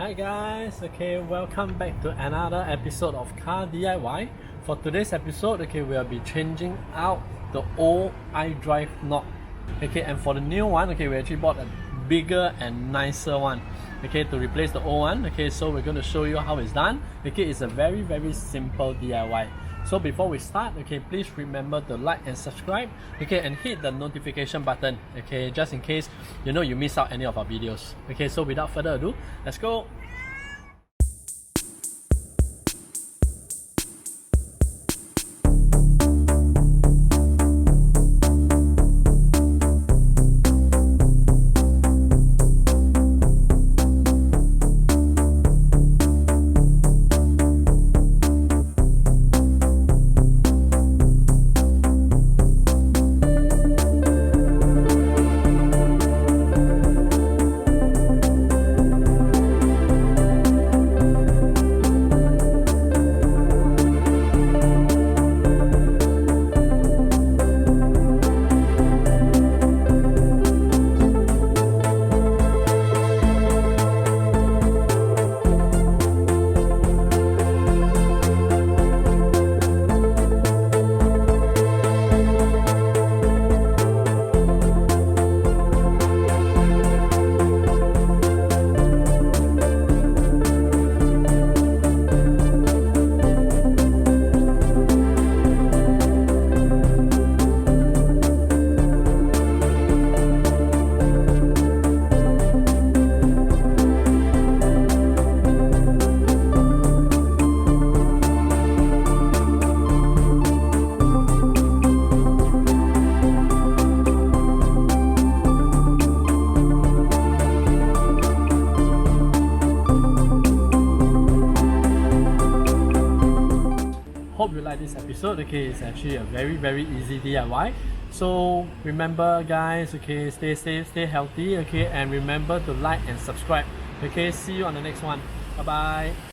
Hi guys, okay, welcome back to another episode of Car DIY. For today's episode, okay, we'll be changing out the old I-Drive knob. Okay, and for the new one, okay, we actually bought a bigger and nicer one, okay, to replace the old one. Okay, so we're going to show you how it's done. Okay, it's a very simple DIY. So before we start, okay, please remember to like and subscribe, okay, and hit the notification button, okay, just in case you miss out any of our videos. Okay, so without further ado, let's go. Hope you like this episode. Okay, it's actually a very easy DIY. So remember guys, okay, stay safe, stay healthy, okay, and remember to like and subscribe. Okay, see you on the next one. Bye bye.